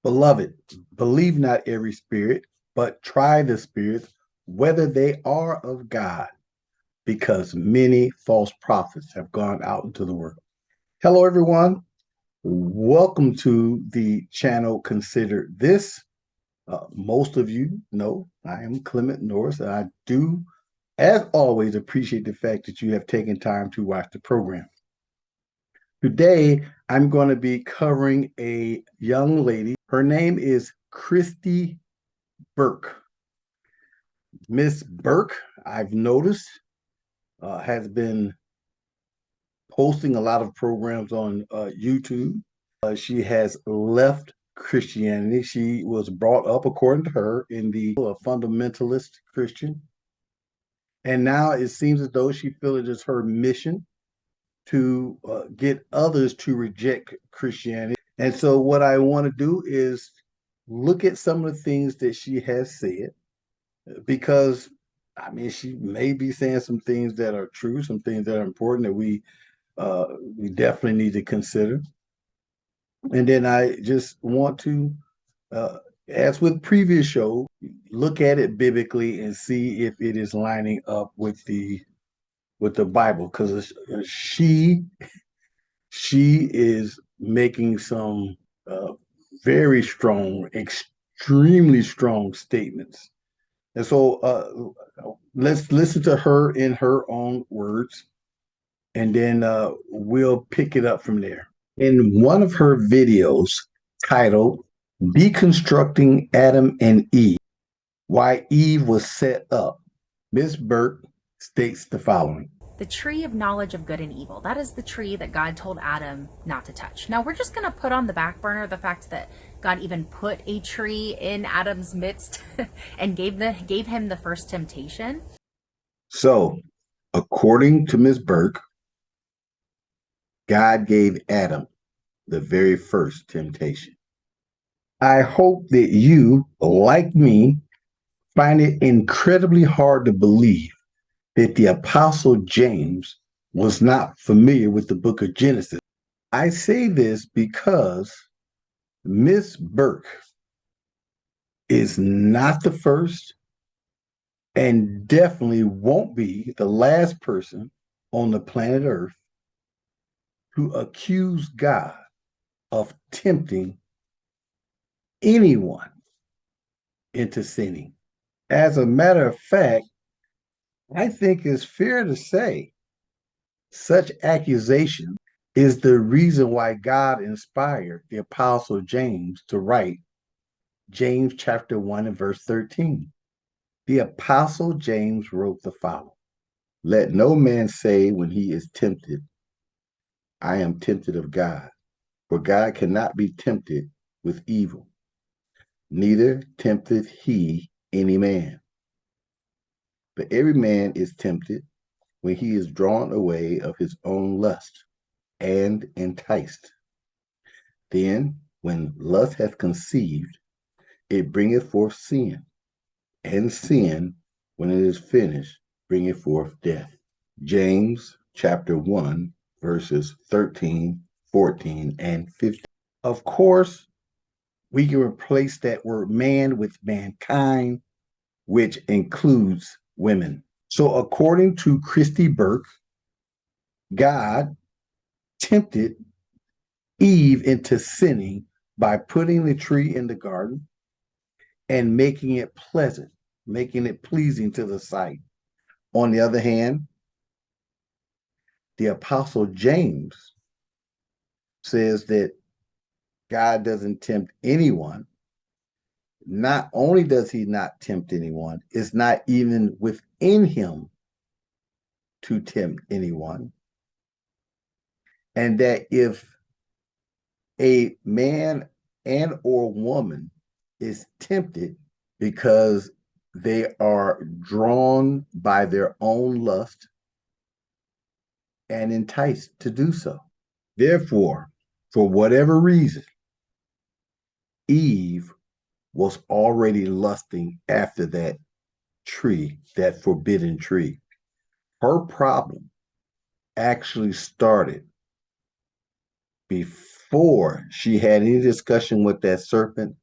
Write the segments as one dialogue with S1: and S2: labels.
S1: Beloved, believe not every spirit, but try the spirits, whether they are of God, because many false prophets have gone out into the world. Hello, everyone. Welcome to the channel Consider This. Most of you know I am Clement Norris, and I do, as always, appreciate the fact that you have taken time to watch the program. Today, I'm going to be covering a young lady. Her name is Kristi Burk. Miss Burke, I've noticed, has been posting a lot of programs on YouTube. She has left Christianity. She was brought up, according to her, in the fundamentalist Christian. And now it seems as though she feels it is her mission to get others to reject Christianity. And so, what I want to do is look at some of the things that she has said, because I mean, she may be saying some things that are true, some things that are important that we definitely need to consider. And then I just want to, uh, as with previous show, look at it biblically and see if it is lining up with the Bible, because she is making some very strong, extremely strong statements. And so let's listen to her in her own words, and then we'll pick it up from there. In one of her videos titled Deconstructing Adam and Eve, Why Eve Was Set Up, Ms. Burke states the following.
S2: The tree of knowledge of good and evil. That is the tree that God told Adam not to touch. Now, we're just going to put on the back burner the fact that God even put a tree in Adam's midst and gave him the first temptation.
S1: So, according to Ms. Burke, God gave Adam the very first temptation. I hope that you, like me, find it incredibly hard to believe that the Apostle James was not familiar with the book of Genesis. I say this because Miss Burke is not the first and definitely won't be the last person on the planet Earth to accuse God of tempting anyone into sinning. As a matter of fact, I think it's fair to say such accusation is the reason why God inspired the Apostle James to write James chapter 1 and verse 13. The Apostle James wrote the following: Let no man say when he is tempted, I am tempted of God, for God cannot be tempted with evil, neither tempteth he any man. But every man is tempted when he is drawn away of his own lust and enticed. Then, when lust hath conceived, it bringeth forth sin, and sin, when it is finished, bringeth forth death. James chapter 1, verses 13, 14, and 15. Of course, we can replace that word man with mankind, which includes women. So, according to Kristi Burk, God tempted Eve into sinning by putting the tree in the garden and making it pleasant, making it pleasing to the sight. On the other hand, the Apostle James says that God doesn't tempt anyone. Not only does he not tempt anyone, it's not even within him to tempt anyone. And that if a man and or woman is tempted because they are drawn by their own lust and enticed to do so. Therefore, for whatever reason, Eve was already lusting after that tree, that forbidden tree. Her problem actually started before she had any discussion with that serpent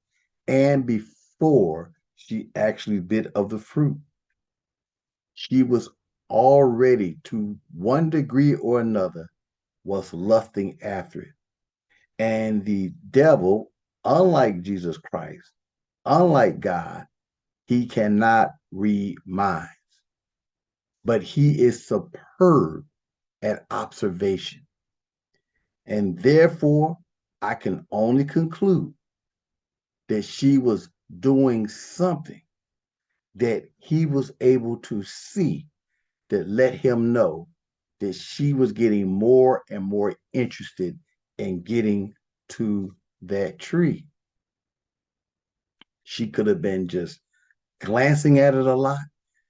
S1: and before she actually bit of the fruit. She was already, to one degree or another, was lusting after it. And the devil, unlike Jesus Christ, unlike God, he cannot read minds, but he is superb at observation. And therefore, I can only conclude that she was doing something that he was able to see that let him know that she was getting more and more interested in getting to that tree. She could have been just glancing at it a lot.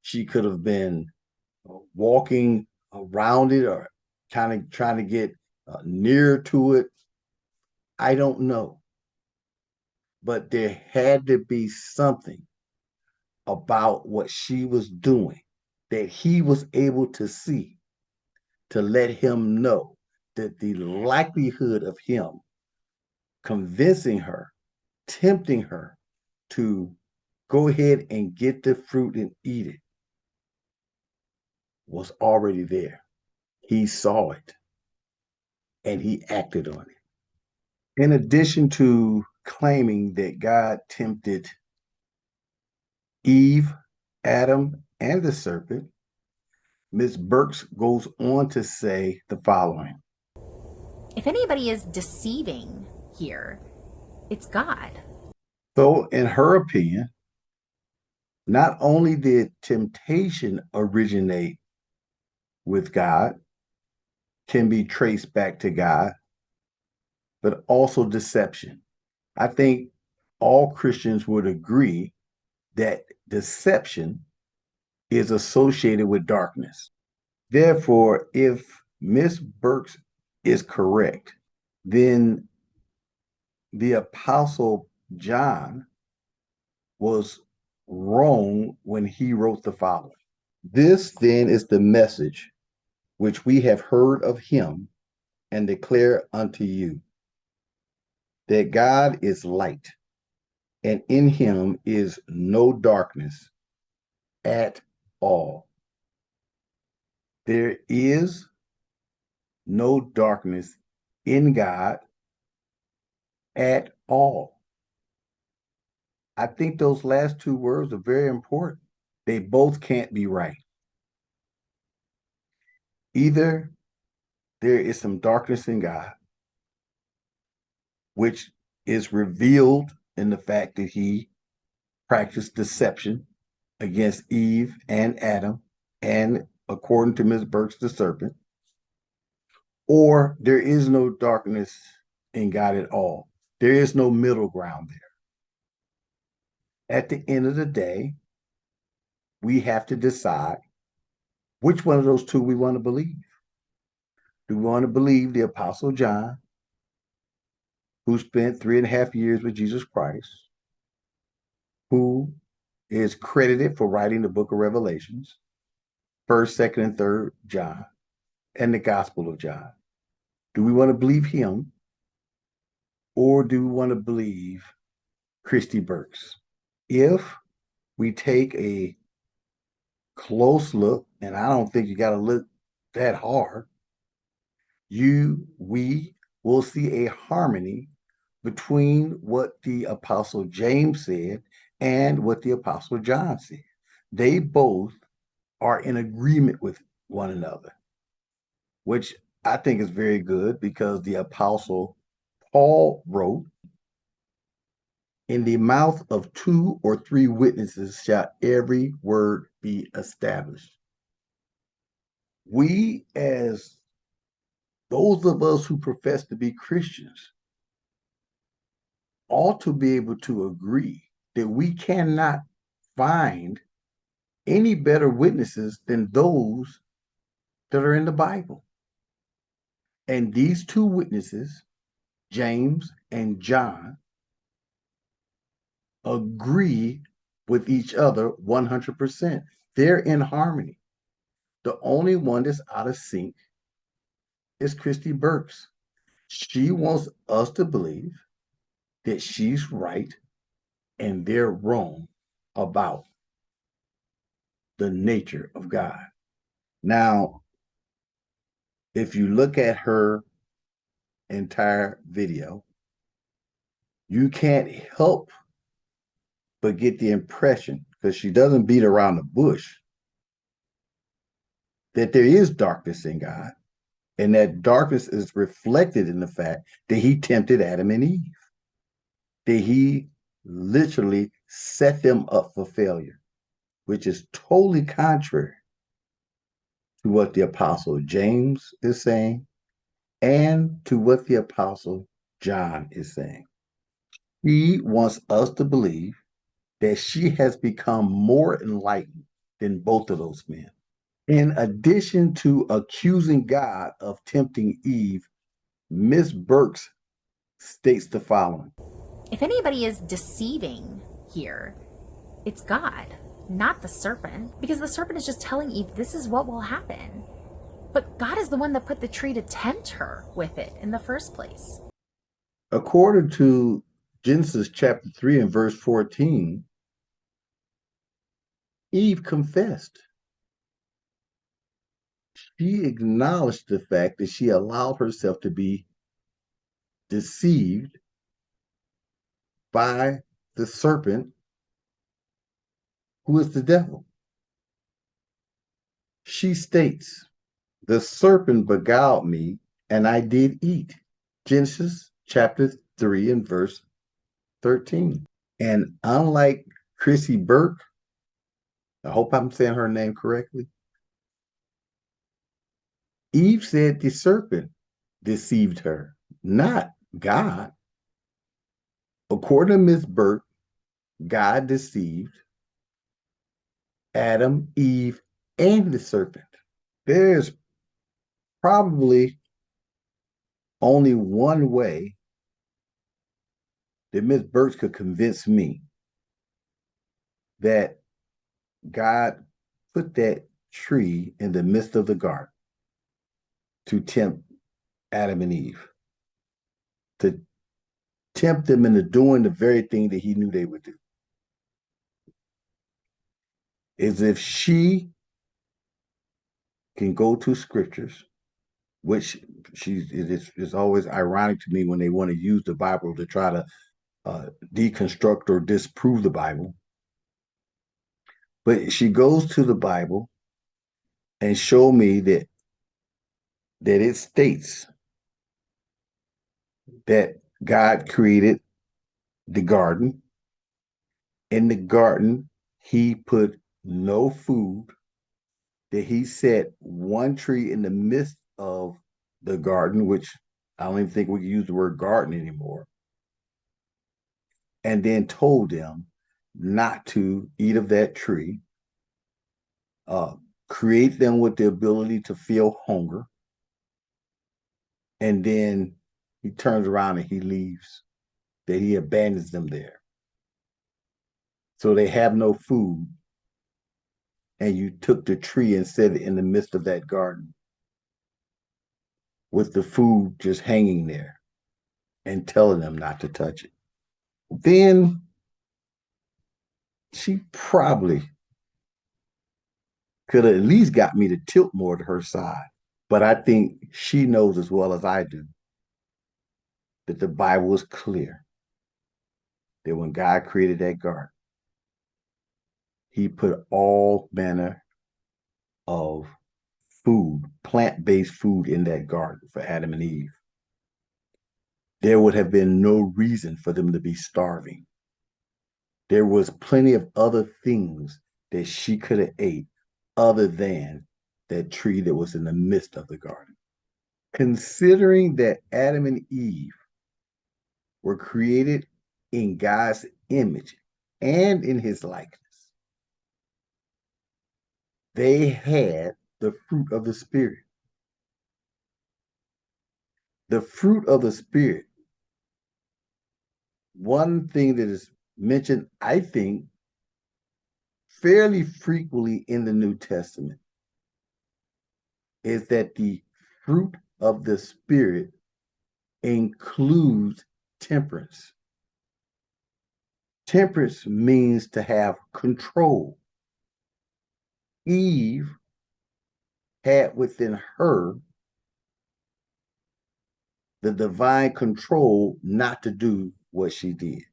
S1: She could have been walking around it or kind of trying to get near to it. I don't know. But there had to be something about what she was doing that he was able to see to let him know that the likelihood of him convincing her, tempting her to go ahead and get the fruit and eat it was already there. He saw it and he acted on it. In addition to claiming that God tempted Eve, Adam, and the serpent, Ms. Burks goes on to say the following.
S2: If anybody is deceiving here, it's God.
S1: So, in her opinion, not only did temptation originate with God, can be traced back to God, but also deception. I think all Christians would agree that deception is associated with darkness. Therefore, if Miss Burks is correct, then the Apostle John was wrong when he wrote the following. This then is the message which we have heard of him and declare unto you, that God is light, and in him is no darkness at all. There is no darkness in God at all. I think those last two words are very important. They both can't be right. Either there is some darkness in God, which is revealed in the fact that he practiced deception against Eve and Adam, and according to Ms. Burks, the serpent, or there is no darkness in God at all. There is no middle ground there. At the end of the day, we have to decide which one of those two we want to believe. Do we want to believe the Apostle John, who spent 3.5 years with Jesus Christ, who is credited for writing the book of Revelations, 1st, 2nd, and 3rd John, and the Gospel of John? Do we want to believe him, or do we want to believe Kristi Burks? If we take a close look, and I don't think you got to look that hard, we will see a harmony between what the Apostle James said and what the Apostle John said. They both are in agreement with one another, which I think is very good because the Apostle Paul wrote, in the mouth of 2 or 3 witnesses shall every word be established. We, as those of us who profess to be Christians, ought to be able to agree that we cannot find any better witnesses than those that are in the Bible. And these 2 witnesses, James and John, agree with each other 100%. They're in harmony. The only one that's out of sync is Kristi Burks. She wants us to believe that she's right and they're wrong about the nature of God. Now, if you look at her entire video, you can't help but get the impression, because she doesn't beat around the bush, that there is darkness in God. And that darkness is reflected in the fact that he tempted Adam and Eve, that he literally set them up for failure, which is totally contrary to what the Apostle James is saying and to what the Apostle John is saying. He wants us to believe that she has become more enlightened than both of those men. In addition to accusing God of tempting Eve, Miss Burke states the following.
S2: If anybody is deceiving here, it's God, not the serpent, because the serpent is just telling Eve this is what will happen. But God is the one that put the tree to tempt her with it in the first place.
S1: According to Genesis chapter 3 and verse 14, Eve confessed. She acknowledged the fact that she allowed herself to be deceived by the serpent, who is the devil. She states, the serpent beguiled me, and I did eat. Genesis chapter 3 and verse 13. And unlike Kristi Burk, I hope I'm saying her name correctly, Eve said the serpent deceived her, not God. According to Miss Burke, God deceived Adam, Eve, and the serpent. There's probably only one way that Miss Burke could convince me that God put that tree in the midst of the garden to tempt Adam and Eve, to tempt them into doing the very thing that he knew they would do. Is if she can go to scriptures, which it's always ironic to me when they want to use the Bible to try to deconstruct or disprove the Bible. But she goes to the Bible and show me that it states that God created the garden. In the garden, he put no food, that he set one tree in the midst of the garden, which I don't even think we can use the word garden anymore, and then told them not to eat of that tree, uh, create them with the ability to feel hunger, and then he turns around and he leaves, that he abandons them there. So they have no food, and you took the tree and set it in the midst of that garden with the food just hanging there and telling them not to touch it. Then she probably could have at least got me to tilt more to her side. But I think she knows as well as I do that the Bible is clear that when God created that garden, he put all manner of food, plant-based food in that garden for Adam and Eve. There would have been no reason for them to be starving. There was plenty of other things that she could have ate other than that tree that was in the midst of the garden. Considering that Adam and Eve were created in God's image and in his likeness, they had the fruit of the Spirit. The fruit of the Spirit, one thing that is mentioned, I think, fairly frequently in the New Testament, is that the fruit of the Spirit includes temperance. Temperance means to have control. Eve had within her the divine control not to do what she did.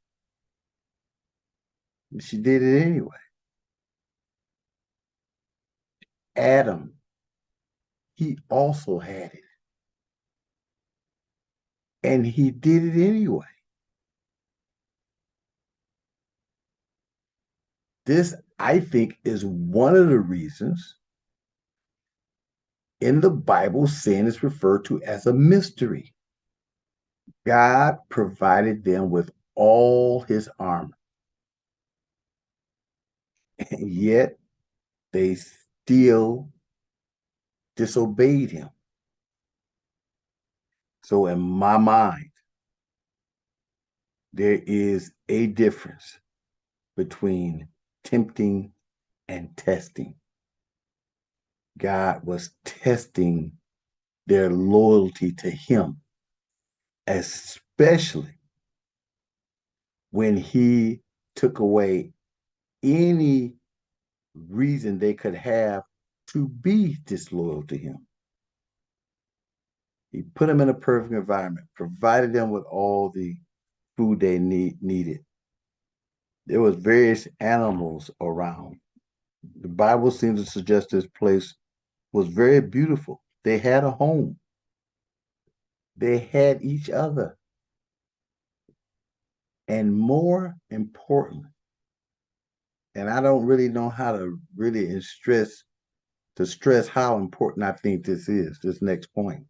S1: She did it anyway. Adam, he also had it. And he did it anyway. This, I think, is one of the reasons in the Bible sin is referred to as a mystery. God provided them with all his armor, and yet they still disobeyed him. So in my mind, there is a difference between tempting and testing. God was testing their loyalty to him, especially when he took away any reason they could have to be disloyal to him. He put them in a perfect environment, provided them with all the food they needed. There was various animals around. The Bible seems to suggest this place was very beautiful. They had a home. They had each other. And more important, and I don't really know how to really stress how important I think this is, this next point,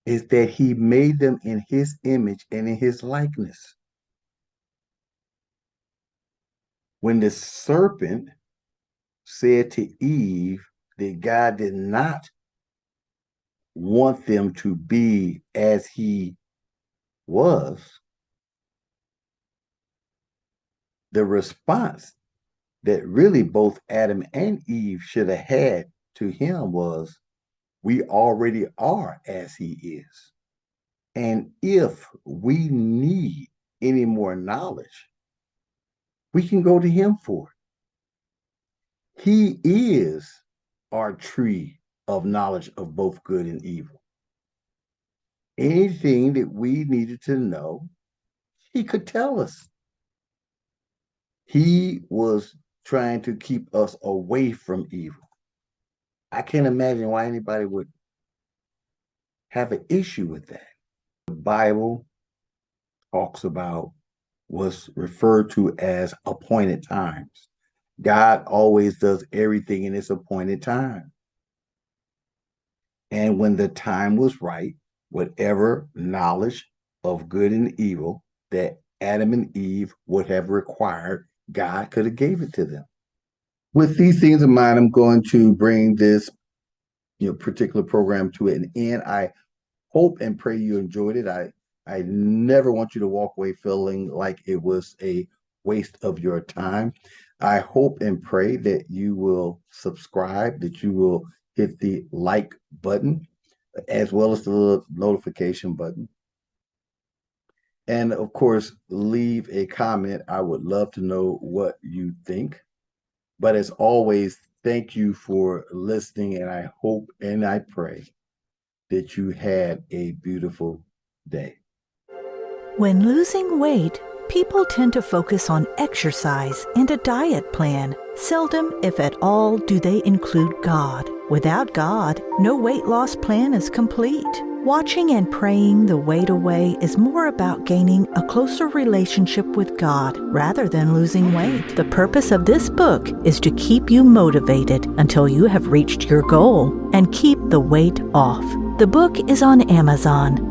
S1: is that he made them in his image and in his likeness. When the serpent said to Eve that God did not want them to be as he was, the response that really both Adam and Eve should have had to him was, we already are as he is. And if we need any more knowledge, we can go to him for it. He is our tree of knowledge of both good and evil. Anything that we needed to know, he could tell us. He was trying to keep us away from evil. I can't imagine why anybody would have an issue with that. The Bible talks about what's referred to as appointed times. God always does everything in its appointed time. And when the time was right, whatever knowledge of good and evil that Adam and Eve would have required, God could have gave it to them. With these things in mind, I'm going to bring this particular program to an end. I hope and pray you enjoyed it. I never want you to walk away feeling like it was a waste of your time. I hope and pray that you will subscribe, that you will hit the like button, as well as the little notification button. And of course, leave a comment. I would love to know what you think. But as always, thank you for listening, and I hope and I pray that you had a beautiful day.
S3: When losing weight, people tend to focus on exercise and a diet plan. Seldom, if at all, do they include God. Without God, no weight loss plan is complete. Watching and praying the weight away is more about gaining a closer relationship with God rather than losing weight. The purpose of this book is to keep you motivated until you have reached your goal and keep the weight off. The book is on Amazon.